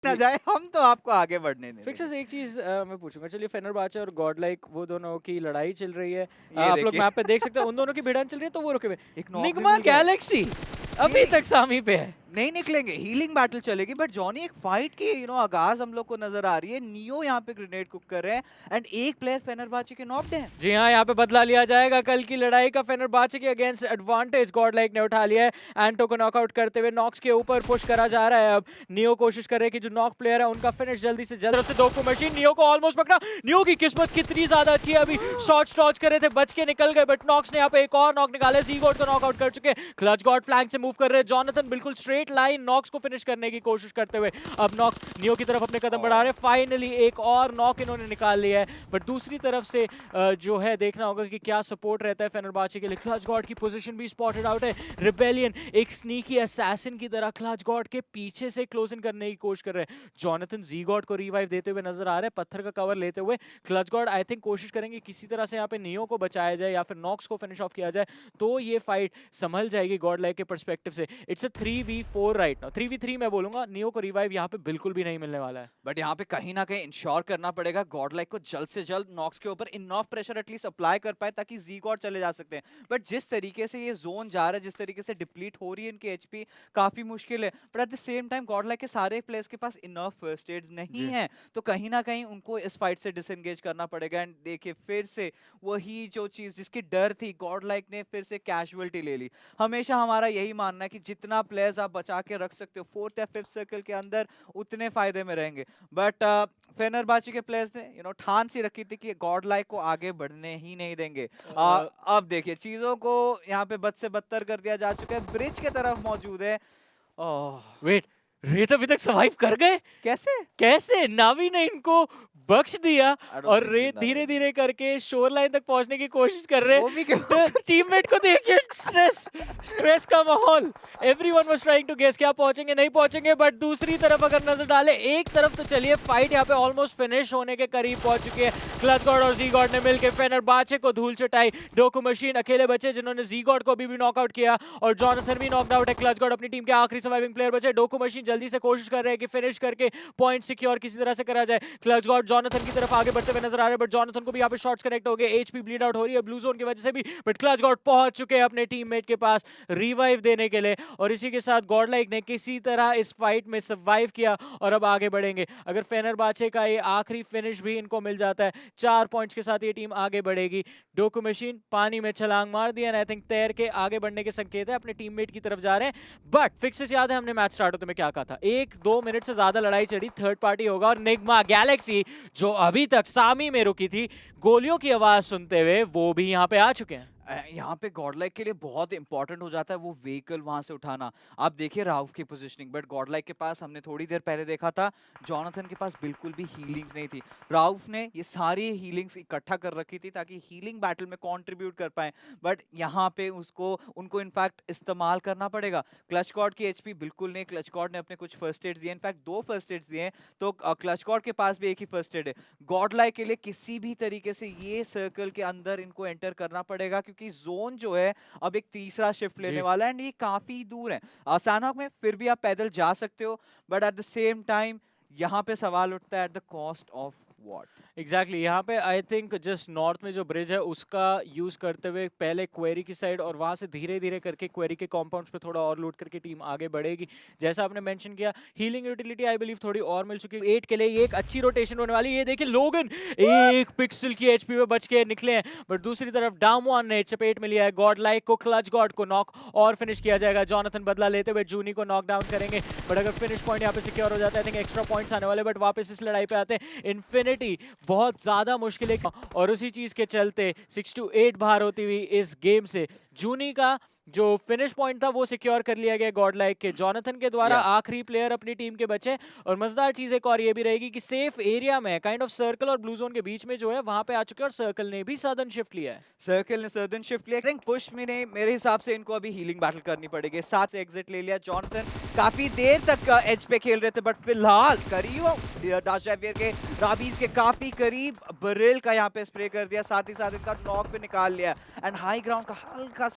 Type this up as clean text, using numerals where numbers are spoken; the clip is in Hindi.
ना जाए, हम तो आपको आगे बढ़ने नहीं फिक्सेस देंगे। एक चीज मैं पूछूंगा, चलिए फेनरबाचे और गॉड लाइक वो दोनों की लड़ाई चल रही है, ये आप लोग देखिए मैप पे देख सकते हैं उन दोनों की भिड़ंत चल रही है, तो वो रुके हुए। एक नॉक भी निग्मा मिल गया है। गैलेक्सी नहीं अभी नहीं तक सामी पे है। नहीं निकलेंगे, हीलिंग बैटल चलेगी, बट जॉनी एक फाइट की आगाज हम लोग को नजर आ रही है। नियो यहाँ पे ग्रेनेड कुक कर रहे हैं एंड एक प्लेयर फेनरबाचे के नॉक्ड है। जी हाँ, यहाँ पे बदला लिया जाएगा कल की लड़ाई का। फेनरबाचे के अगेंस्ट एडवांटेज गॉड लाइक ने उठा लिया है। एंटो को नॉकआउट करते हुए नॉक्स के ऊपर पुश करा जा रहा है। अब नियो कोशिश कर रहे हैं कि जो नॉक प्लेयर है उनका फिनिश जल्दी से जल्द। तरफ से दोको मशीन नियो को ऑलमोस्ट पकड़ा। नियो की किस्मत कितनी ज्यादा अच्छी है, अभी शॉट स्टॉच कर रहे थे, बच के निकल गए, बट नॉक्स ने यहाँ पे एक और नॉक निकाले। ज़ीगॉड को नॉकआउट कर चुके। क्लच गॉड फ्लैंक से मूव कर रहे हैं। जॉनथन बिल्कुल स्ट्रेट लाइन नॉक्स को फिनिश करने की कोशिश करते हुए अब नॉक्स नियो की तरफ अपने कदम बढ़ा रहे हैं। फाइनली एक और नॉक इन्होंने निकाल लिया है, बट दूसरी तरफ से जो है देखना होगा कि क्या सपोर्ट रहता है फेनरबाचे के लिए। क्लच गॉड की पोजीशन भी स्पॉटेड आउट है। रिबेलियन एक स्नीकी असैसिन की तरह क्लच गॉड के पीछे से क्लोज इन करने की कोशिश कर रहे हैं। जॉनथन ज़ीगॉड को रिवाइव देते हुए नजर आ रहे हैं, पत्थर का कवर लेते हुए। क्लच गॉड आई थिंक कोशिश करेंगे किसी तरह से यहाँ पे नियो को बचाया जाए या फिर नॉक्स को फिनिश ऑफ किया जाए, तो ये फाइट संभल जाएगी गॉड लाइक के पर्सपेक्टिव से। It's a 3v4 right now, 3v3 मैं बोलूंगा। नियो को रिवाइव यहाँ पे बिल्कुल भी नहीं मिलने वाला है। बट यहाँ पे कहीं ना कहीं इंश्योर करना पड़ेगा गॉड लाइक को जल्द से जल्द नॉक्स के ऊपर इनफ प्रेशर एटलीस्ट अप्लाई कर पाए ताकि जी गॉड चले जा सकते हैं। बट जिस तरीके से ये जोन जा रहा है, जिस तरीके से डिप्लीट हो रही है इनकी एचपी, काफी मुश्किल है। But at the same time God like के सारे प्लेयर्स के पास इनफ फर्स्ट एड्स नहीं है, तो कहीं ना कहीं उनको इस फाइट से डिसएंगेज करना पड़ेगा। एंड देखिए फिर से वही जो चीज जिसकी डर थी, गॉड लाइक ने फिर से कैजुअलिटी ले ली। हमेशा हमारा यही मानना है कि जितना प्लेयर्स आप बचा के रख सकते हो फोर्थ या फिफ्थ सर्कल के अंदर, उतने फायदे में रहेंगे। बट फेनरबाची के प्लेयर्स ने ठान सी रखी थी कि गॉड लाइक को आगे बढ़ने ही नहीं देंगे। अब देखिए चीजों को यहाँ पे बद से बदतर कर दिया जा चुका है। ब्रिज के तरफ मौजूद है। वेट, रेत अभी तक सर्वाइव कर गए कैसे कैसे? नावी ने इनको बख्श दिया I don't और think रेत जिंदा धीरे रहेगा। धीरे करके शोर लाइन तक पहुंचने की कोशिश कर रहे वो भी हैं। टीममेट को देखिए, स्ट्रेस का माहौल। Everyone was trying to guess क्या पहुंचेंगे नहीं पहुंचेंगे, बट दूसरी तरफ अगर नजर डाले एक तरफ तो चलिए फाइट यहाँ पे ऑलमोस्ट फिनिश होने के करीब पहुंच चुकी है। क्लच गॉड और ज़ीगॉड ने मिलकर फेनरबाचे को धूल चटाई। डोकू मशीन अकेले बचे जिन्होंने ज़ीगॉड को अभी भी नॉकआउट किया, और जॉनथन भी नॉकड आउट है। क्लच गॉड अपनी टीम के आखिरी सर्वाइविंग प्लेयर बचे। डोकू मशीन जल्दी से कोशिश कर रहे हैं कि फिनिश करके पॉइंट सिक्योर किसी तरह से करा जाए। क्लच गॉड जॉनथन की तरफ आगे बढ़ते हुए नजर आ रहे हैं, बट जॉनथन को भी यहाँ पे शॉट्स कनेक्ट हो गए। एचपी ब्लीड आउट हो रही है ब्लू जोन की वजह से भी, बट क्लच गॉड पहुंच चुके हैं अपने टीममेट के पास रिवाइव देने के लिए। और इसी के साथ गॉड लाइक ने किसी तरह इस फाइट में सर्वाइव किया और अब आगे बढ़ेंगे। अगर फेनरबाचे का ये आखिरी फिनिश भी इनको मिल जाता है, 4 पॉइंट्स के साथ ये टीम आगे बढ़ेगी। डोकू मशीन पानी में छलांग मार दिया, आई थिंक तैर के आगे बढ़ने के संकेत है, अपने टीममेट की तरफ जा रहे हैं। बट फिक्सेस याद है हमने मैच स्टार्ट होते में क्या कहा था, 1-2 मिनट से ज्यादा लड़ाई चढ़ी, थर्ड पार्टी होगा। और निग्मा गैलेक्सी जो अभी तक सामी में रुकी थी, गोलियों की आवाज सुनते हुए वो भी यहाँ पे आ चुके हैं। यहाँ पे गॉडलाइक के लिए बहुत इंपॉर्टेंट हो जाता है वो व्हीकल वहां से उठाना। आप देखिए राउफ की पोजीशनिंग, बट गॉडलाइक के पास हमने थोड़ी देर पहले देखा था जॉनथन के पास बिल्कुल भी हीलिंग्स नहीं थी। राउफ ने ये सारी हीलिंग्स इकट्ठा कर रखी थी ताकि हीलिंग बैटल में कंट्रीब्यूट कर पाए, बट यहाँ पे उनको इनफैक्ट इस्तेमाल करना पड़ेगा। क्लच गॉड की एचपी बिल्कुल नहीं, क्लच गॉड ने अपने कुछ फर्स्ट एड्स दिए, इनफैक्ट 2 फर्स्ट एड्स दिए हैं, तो क्लच गॉड के पास भी एक ही फर्स्ट एड है। गॉडलाइक के लिए किसी भी तरीके से ये सर्कल के अंदर इनको एंटर करना पड़ेगा, क्योंकि जोन जो है अब एक तीसरा शिफ्ट लेने वाला है एंड ये काफी दूर है। सैनहॉक में फिर भी आप पैदल जा सकते हो, but at the same time यहाँ पे सवाल उठता है at the cost of what. Exactly यहाँ पे आई थिंक जस्ट नॉर्थ में जो ब्रिज है उसका यूज करते हुए पहले क्वेरी की साइड और वहां से धीरे धीरे करके क्वेरी के कॉम्पाउंड्स पे थोड़ा और लूट करके टीम आगे बढ़ेगी। जैसा आपने मेंशन किया, हीलिंग यूटिलिटी आई बिलीव थोड़ी और मिल चुकी है 8 के लिए, ये एक अच्छी रोटेशन होने वाली है। ये देखिए लोगन एक पिक्सल की एचपी में बच के निकले हैं, बट दूसरी तरफ डामवान ने चपेट में लिया है गॉड लाइक को। क्लच गॉड को नॉक और फिनिश किया जाएगा। जॉनथन बदला लेते हुए जूनी को नॉक डाउन करेंगे, बट अगर फिनिश पॉइंट यहाँ पे सिक्योर हो जाता है, आई थिंक एक्स्ट्रा पॉइंट्स आने वाले। बट वापस इस लड़ाई पे आते हैं, इन्फिनिटी बहुत ज्यादा मुश्किल है, और उसी चीज के चलते 6-8 बाहर होती हुई इस गेम से जूनी का जो फिनिश पॉइंट था वो सिक्योर कर लिया गया गॉड लाइक के जॉनथन के द्वारा। आखिरी प्लेयर अपनी टीम के बचे, और मजेदार चीज एक और ये भी रहेगी कि सेफ एरिया में काइंड ऑफ सर्कल और ब्लू जोन के बीच में जो है वहां पे आ चुके हैं, और सर्कल ने भी सदन शिफ्ट लिया है। सर्कल ने सदर्न शिफ्ट लिया। आई थिंक पुश में ने मेरे हिसाब से इनको अभी हीलिंग बैटल करनी पड़ेगी। 7 से एग्जिट ले लिया जॉनथन, काफी देर तक एज पे खेल रहे थे, बट फिलहाल करीब डाशवियर के राबीज के काफी करीब बरिल का यहाँ पे स्प्रे कर दिया, साथ ही साथ इनका नॉक पे निकाल लिया एंड हाई ग्राउंड का हल्का